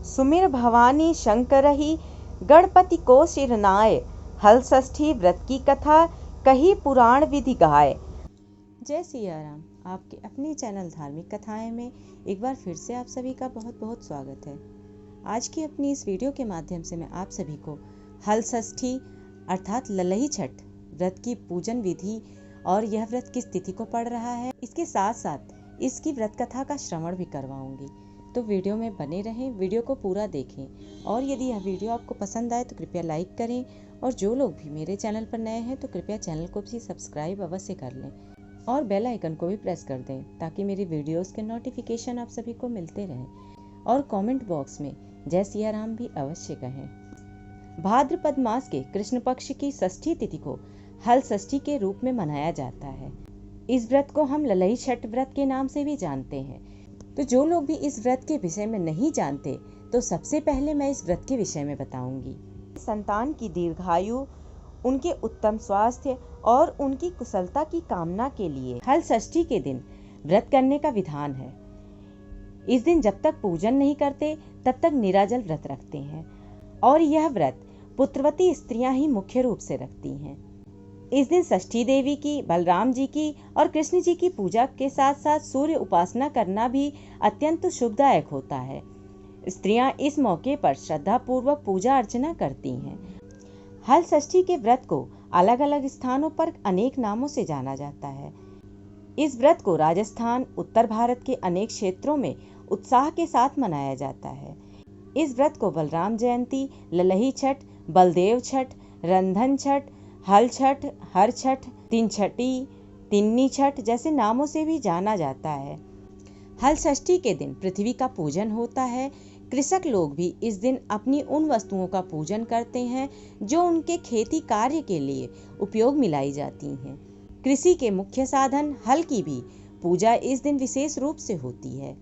सुमिर भवानी शंकरहि गणपति को सिरनाय। हल षष्ठी व्रत की कथा कही पुराण विधि गाय। जय सिया राम। आपके अपने चैनल धार्मिक कथाएं में एक बार फिर से आप सभी का बहुत बहुत स्वागत है। आज की अपनी इस वीडियो के माध्यम से मैं आप सभी को हल षष्ठी अर्थात ललही छठ व्रत की पूजन विधि और यह व्रत किस तिथि को पड़ रहा है, इसके साथ साथ इसकी व्रत कथा का श्रवण भी करवाऊंगी। तो वीडियो में बने रहें, वीडियो को पूरा देखें और यदि यह वीडियो आपको पसंद आए तो कृपया लाइक करें और जो लोग भी मेरे चैनल पर नए हैं तो कृपया चैनल को भी सब्सक्राइब अवश्य कर लें और बेल आइकन को भी प्रेस कर दें ताकि मेरी वीडियोस के नोटिफिकेशन आप सभी को मिलते रहें। और कमेंट बॉक्स में जय सिया राम भी अवश्य कहें। भाद्रपद मास के कृष्ण पक्ष की षष्ठी तिथि को हल षष्ठी के रूप में मनाया जाता है। इस व्रत को हम ललही छठ व्रत के नाम से भी जानते हैं। तो जो लोग भी इस व्रत के विषय में नहीं जानते तो सबसे पहले मैं इस व्रत के विषय में बताऊंगी। संतान की दीर्घायु, उनके उत्तम स्वास्थ्य और उनकी कुशलता की कामना के लिए हल षष्ठी के दिन व्रत करने का विधान है। इस दिन जब तक पूजन नहीं करते तब तक निराजल व्रत रखते हैं और यह व्रत पुत्रवती स्त्रियां ही मुख्य रूप से रखती हैं। इस दिन षष्ठी देवी की, बलराम जी की और कृष्ण जी की पूजा के साथ साथ सूर्य उपासना करना भी अत्यंत शुभदायक होता है। स्त्रियां इस मौके पर श्रद्धा पूर्वक पूजा अर्चना करती हैं। हल षष्ठी के व्रत को अलग अलग स्थानों पर अनेक नामों से जाना जाता है। इस व्रत को राजस्थान, उत्तर भारत के अनेक क्षेत्रों में उत्साह के साथ मनाया जाता है। इस व्रत को बलराम जयंती, ललही छठ, बलदेव छठ, रंधन छठ, हल छठ, हर छठ, तीन छठी, तिन्नी छठ जैसे नामों से भी जाना जाता है। हल षष्ठी के दिन पृथ्वी का पूजन होता है। कृषक लोग भी इस दिन अपनी उन वस्तुओं का पूजन करते हैं जो उनके खेती कार्य के लिए उपयोग में लाई जाती हैं। कृषि के मुख्य साधन हल की भी पूजा इस दिन विशेष रूप से होती है।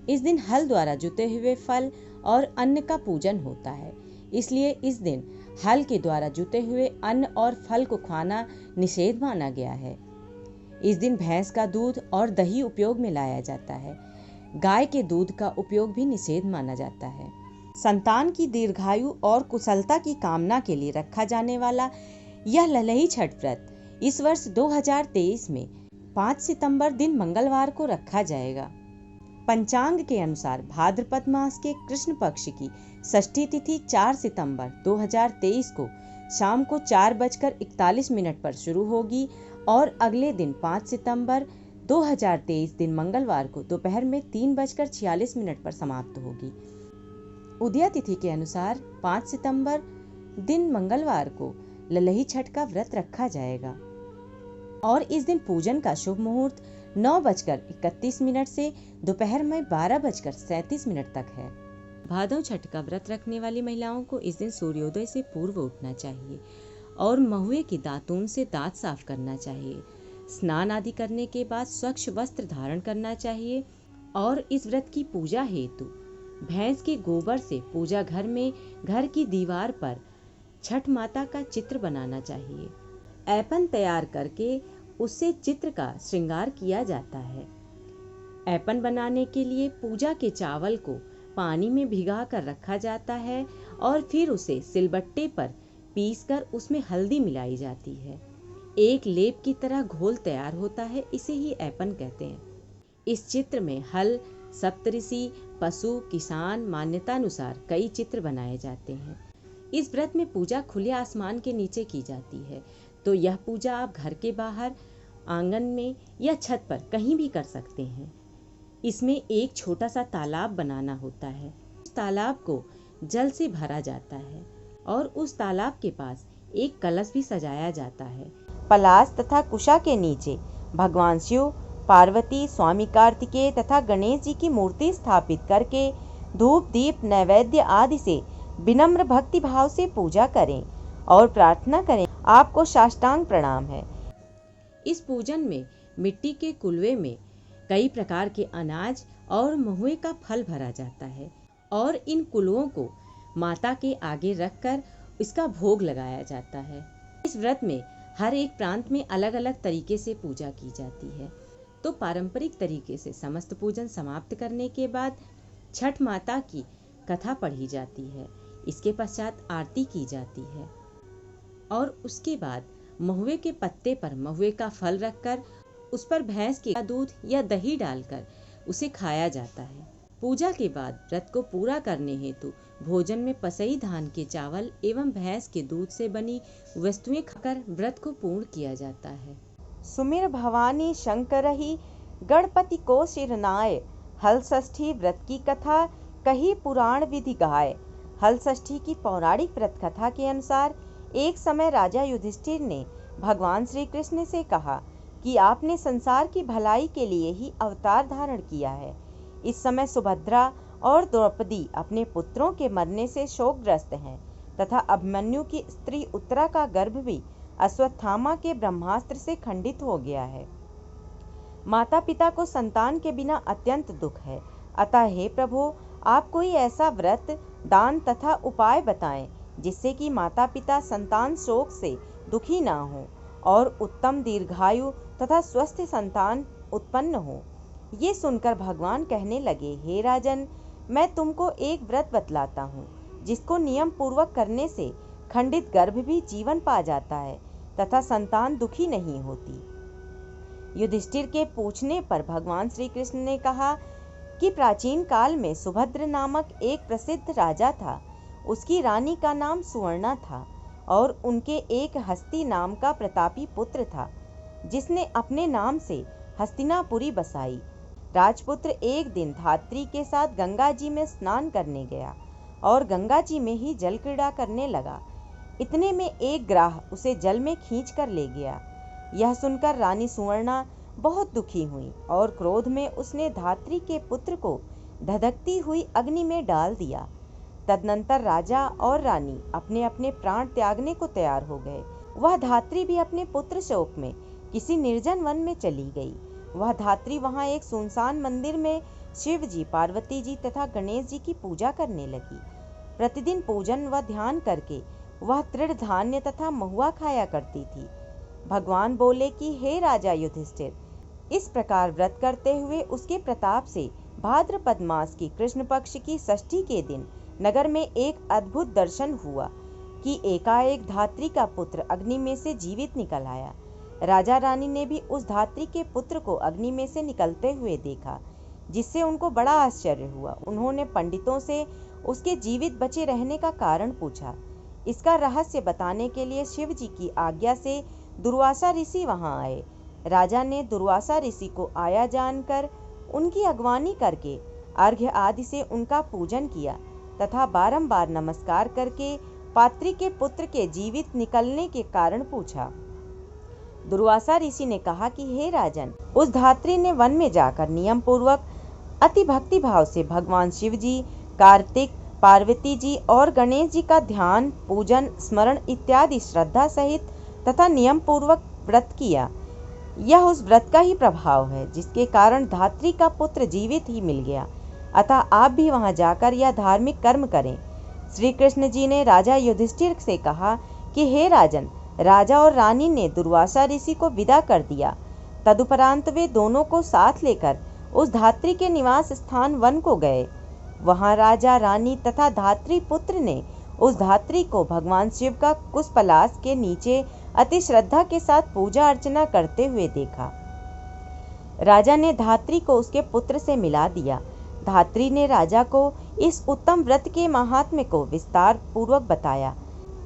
इस दिन हल द्वारा जुते हुए फल और अन्न का पूजन होता है, इसलिए इस दिन हल के द्वारा जुते हुए अन्न और फल को खाना निषेध माना गया है। इस दिन भैंस का दूध और दही उपयोग में लाया जाता है। गाय के दूध का उपयोग भी निषेध माना जाता है। संतान की दीर्घायु और कुशलता की कामना के लिए रखा जाने वाला यह ललही छठ व्रत इस वर्ष 2023 में 5 सितंबर दिन मंगलवार को रखा जाएगा। पंचांग के अनुसार भाद्रपद मास के कृष्ण पक्ष की षष्ठी तिथि 4 सितंबर 2023 को शाम को 4:41 पर शुरू होगी और अगले दिन 5 सितंबर 2023 दिन मंगलवार को दोपहर में 3:46 पर समाप्त होगी। उदया तिथि के अनुसार 5 सितंबर दिन मंगलवार को ललही छठ का व्रत रखा जाएगा और इस दिन पूजन का शुभ मुहूर्त 9:31 से दोपहर में 12:37 तक है। भादव छठ का व्रत रखने वाली महिलाओं को इस दिन सूर्योदय से पूर्व उठना चाहिए और महुए की दातून से दांत साफ करना चाहिए। स्नान आदि करने के बाद स्वच्छ वस्त्र धारण करना चाहिए और इस व्रत की पूजा हेतु भैंस के गोबर से पूजा घर में घर की दीवार पर छठ माता का चित्र बनाना चाहिए। ऐपन तैयार करके उससे चित्र का श्रृंगार किया जाता है। ऐपन बनाने के लिए पूजा के चावल को पानी में भिगा कर रखा जाता है और फिर उसे सिलबट्टे पर पीसकर उसमें हल्दी मिलाई जाती है। एक लेप की तरह घोल तैयार होता है, इसे ही ऐपन कहते हैं। इस चित्र में हल, सप्तऋषि, पशु, किसान मान्यतानुसार कई चित्र बनाए जाते हैं। इस व्रत में पूजा खुले आसमान के नीचे की जाती है, तो यह पूजा आप घर के बाहर, आंगन में या छत पर कहीं भी कर सकते हैं। इसमें एक छोटा सा तालाब बनाना होता है। उस तालाब को जल से भरा जाता है और उस तालाब के पास एक कलश भी सजाया जाता है। पलाश तथा कुशा के नीचे भगवान शिव, पार्वती, स्वामी कार्तिकेय तथा गणेश जी की मूर्ति स्थापित करके धूप, दीप, नैवेद्य आदि से विनम्र भक्ति भाव से पूजा करें और प्रार्थना करें। आपको साष्टांग प्रणाम है। इस पूजन में मिट्टी के कुलवे में कई प्रकार के अनाज और महुए का फल भरा जाता है और इन कुलवों को माता के आगे रखकर इसका भोग लगाया जाता है। इस व्रत में हर एक प्रांत में अलग अलग तरीके से पूजा की जाती है। तो पारंपरिक तरीके से समस्त पूजन समाप्त करने के बाद छठ माता की कथा पढ़ी जाती है। इसके पश्चात आरती की जाती है और उसके बाद महुए के पत्ते पर महुए का फल रखकर उस पर भैंस के दूध या दही डालकर उसे खाया जाता है। पूजा के बाद व्रत को पूरा करने हेतु भोजन में पसई धान के चावल एवं भैंस के दूध से बनी वस्तुएं खाकर व्रत को पूर्ण किया जाता है। सुमिर भवानी शंकरहि गणपति को सिरनाय, हल षष्ठी व्रत की कथा कही पुराण विधि गाय। हल षष्ठी की पौराणिक व्रत कथा के अनुसार एक समय राजा युधिष्ठिर ने भगवान श्री कृष्ण से कहा कि आपने संसार की भलाई के लिए ही अवतार धारण किया है। इस समय सुभद्रा और द्रौपदी अपने पुत्रों के मरने से शोकग्रस्त हैं तथा अभिमन्यु की स्त्री उत्तरा का गर्भ भी अश्वत्थामा के ब्रह्मास्त्र से खंडित हो गया है। माता पिता को संतान के बिना अत्यंत दुख है। अतः हे प्रभु, आप कोई ऐसा व्रत, दान तथा उपाय बताएं जिससे कि माता पिता संतान शोक से दुखी ना हो और उत्तम दीर्घायु तथा स्वस्थ संतान उत्पन्न हो। ये सुनकर भगवान कहने लगे, हे राजन, मैं तुमको एक व्रत बतलाता हूँ जिसको नियम पूर्वक करने से खंडित गर्भ भी जीवन पा जाता है तथा संतान दुखी नहीं होती। युधिष्ठिर के पूछने पर भगवान श्री कृष्ण ने कहा कि प्राचीन काल में सुभद्र नामक एक प्रसिद्ध राजा था। उसकी रानी का नाम सुवर्णा था और उनके एक हस्ती नाम का प्रतापी पुत्र था जिसने अपने नाम से हस्तिनापुरी बसाई। राजपुत्र एक दिन धात्री के साथ गंगा जी में स्नान करने गया और गंगा जी में ही जल क्रीड़ा करने लगा। इतने में एक ग्राह उसे जल में खींच कर ले गया। यह सुनकर रानी सुवर्णा बहुत दुखी हुई और क्रोध में उसने धात्री के पुत्र को धधकती हुई अग्नि में डाल दिया। तदनंतर राजा और रानी अपने अपने प्राण त्यागने को तैयार हो गए। वह धात्री भी अपने पुत्र शोक में किसी निर्जन वन में चली गई। वह धात्री वहां एक सुनसान मंदिर में शिव जी, पार्वती जी तथा गणेश जी की पूजा करने लगी। प्रतिदिन पूजन व ध्यान करके वह तृण धान्य तथा महुआ खाया करती थी। भगवान बोले कि हे राजा युधिष्ठिर, इस प्रकार व्रत करते हुए उसके प्रताप से भाद्रपद मास की कृष्ण पक्ष की षष्ठी के दिन नगर में एक अद्भुत दर्शन हुआ कि एकाएक धात्री का पुत्र अग्नि में से जीवित निकल आया। राजा रानी ने भी उस धात्री के पुत्र को अग्नि में से निकलते हुए देखा, जिससे उनको बड़ा आश्चर्य हुआ। उन्होंने पंडितों से उसके जीवित बचे रहने का कारण पूछा। इसका रहस्य बताने के लिए शिव जी की आज्ञा से दुर्वासा ऋषि वहां आए। राजा ने दुर्वासा ऋषि को आया जानकर उनकी अगवानी करके अर्घ्य आदि से उनका पूजन किया तथा बारंबार नमस्कार करके पात्री के पुत्र के जीवित निकलने के कारण पूछा। दुर्वासा ऋषि ने कहा कि हे राजन, उस धात्री ने वन में जाकर नियम पूर्वक अति भक्ति भाव से भगवान शिव जी, कार्तिक, पार्वती जी और गणेश जी का ध्यान, पूजन, स्मरण इत्यादि श्रद्धा सहित तथा नियम पूर्वक व्रत किया। यह उस व्रत का ही प्रभाव है जिसके कारण धात्री का पुत्र जीवित ही मिल गया। अतः आप भी वहां जाकर यह धार्मिक कर्म करें। श्री कृष्ण जी ने राजा युधिष्ठिर से कहा कि हे राजन, राजा और रानी ने दुर्वासा ऋषि को विदा कर दिया। तदुपरांत वे दोनों को साथ लेकर उस धात्री के निवास स्थान वन को गए। वहां राजा, रानी तथा धात्री पुत्र ने उस धात्री को भगवान शिव का कुशपलाश के नीचे अति श्रद्धा के साथ पूजा अर्चना करते हुए देखा। राजा ने धात्री को उसके पुत्र से मिला दिया। धात्री ने राजा को इस उत्तम व्रत के महात्म्य को विस्तार पूर्वक बताया।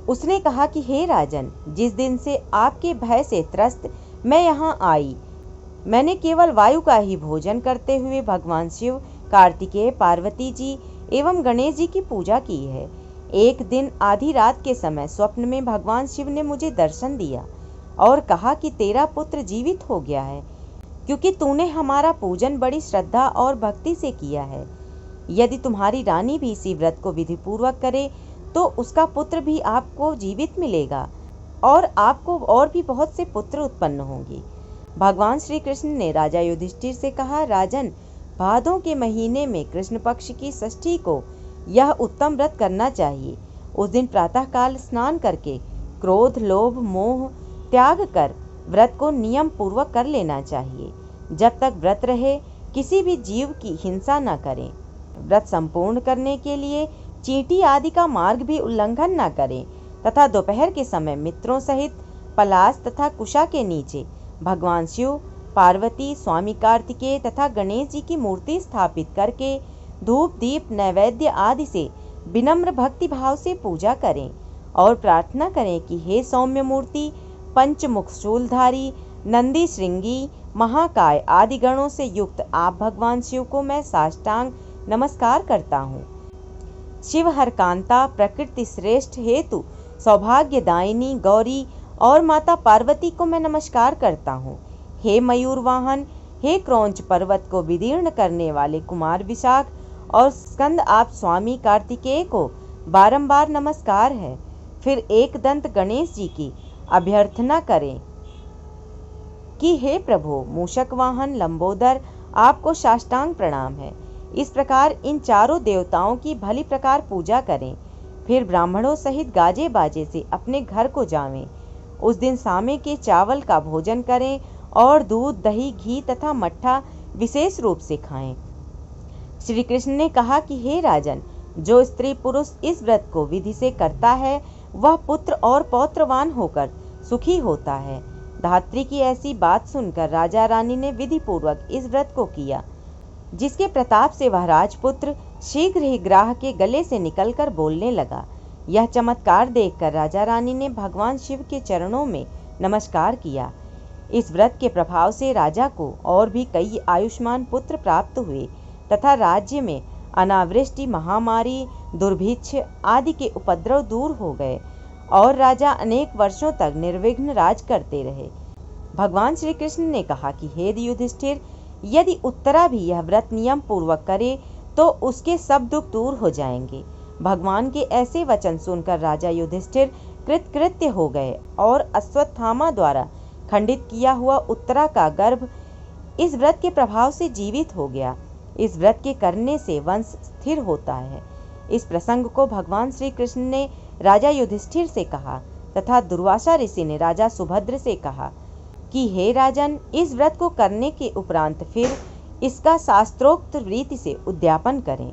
उसने कहा कि हे राजन, जिस दिन से आपके भय से त्रस्त मैं यहाँ आई, मैंने केवल वायु का ही भोजन करते हुए भगवान शिव, कार्तिकेय, पार्वती जी एवं गणेश जी की पूजा की है। एक दिन आधी रात के समय स्वप्न में भगवान शिव ने मुझे दर्शन दिया और कहा कि तेरा पुत्र जीवित हो गया है, क्योंकि तूने हमारा पूजन बड़ी श्रद्धा और भक्ति से किया है। यदि तुम्हारी रानी भी इसी व्रत को विधि पूर्वक करे तो उसका पुत्र भी आपको जीवित मिलेगा और आपको और भी बहुत से पुत्र उत्पन्न होंगे। भगवान श्री कृष्ण ने राजा युधिष्ठिर से कहा, राजन, भादों के महीने में कृष्ण पक्ष की षष्ठी को यह उत्तम व्रत करना चाहिए। उस दिन प्रातःकाल स्नान करके क्रोध, लोभ, मोह त्याग कर व्रत को नियम पूर्वक कर लेना चाहिए। जब तक व्रत रहे किसी भी जीव की हिंसा न करें। व्रत संपूर्ण करने के लिए चींटी आदि का मार्ग भी उल्लंघन न करें तथा दोपहर के समय मित्रों सहित पलाश तथा कुशा के नीचे भगवान शिव, पार्वती, स्वामी कार्तिकेय तथा गणेश जी की मूर्ति स्थापित करके धूप दीप नैवेद्य आदि से विनम्र भक्ति भाव से पूजा करें और प्रार्थना करें कि हे सौम्य मूर्ति, पंचमुख शूलधारी, नंदी श्रृंगी, महाकाय आदि गणों से युक्त आप भगवान शिव को मैं साष्टांग नमस्कार करता हूँ। शिव हरकांता, प्रकृति श्रेष्ठ हेतु सौभाग्यदायिनी गौरी और माता पार्वती को मैं नमस्कार करता हूँ। हे मयूर वाहन, हे क्रौंच पर्वत को विदीर्ण करने वाले कुमार विशाख और स्कंद आप स्वामी कार्तिकेय को बारंबार नमस्कार है। फिर एक दंत गणेश जी की अभ्यर्थना करें कि हे प्रभु मूषक वाहन लंबोदर, आपको साष्टांग प्रणाम है। इस प्रकार इन चारों देवताओं की भली प्रकार पूजा करें। फिर ब्राह्मणों सहित गाजे बाजे से अपने घर को जावें। उस दिन सामे के चावल का भोजन करें और दूध, दही, घी तथा मट्ठा विशेष रूप से खाएं। श्री कृष्ण ने कहा कि हे राजन, जो स्त्री पुरुष इस व्रत को विधि से करता है वह पुत्र और पौत्रवान होकर सुखी होता है। धात्री की ऐसी बात सुनकर राजा रानी ने विधि पूर्वक इस व्रत को किया, जिसके प्रताप से वह राजपुत्र शीघ्र ही ग्राह के गले से निकलकर बोलने लगा। यह चमत्कार देखकर राजा रानी ने भगवान शिव के चरणों में नमस्कार किया। इस व्रत के प्रभाव से राजा को और भी कई आयुष्मान पुत्र प्राप्त हुए तथा राज्य में अनावृष्टि, महामारी, दुर्भिक्ष आदि के उपद्रव दूर हो गए और राजा अनेक वर्षों तक निर्विघ्न राज करते रहे। भगवान श्री कृष्ण ने कहा कि हे युधिष्ठिर, यदि उत्तरा भी यह व्रत नियम पूर्वक करे तो उसके सब दुख दूर हो जाएंगे। भगवान के ऐसे वचन सुनकर राजा युधिष्ठिर कृतकृत्य हो गए और अश्वत्थामा द्वारा खंडित किया हुआ उत्तरा का गर्भ इस व्रत के प्रभाव से जीवित हो गया। इस व्रत के करने से वंश स्थिर होता है। इस प्रसंग को भगवान श्री कृष्ण ने राजा युधिष्ठिर से कहा तथा दुर्वासा ऋषि ने राजा सुभद्र से कहा कि हे राजन, इस व्रत को करने के उपरांत फिर इसका शास्त्रोक्त रीति से उद्यापन करें।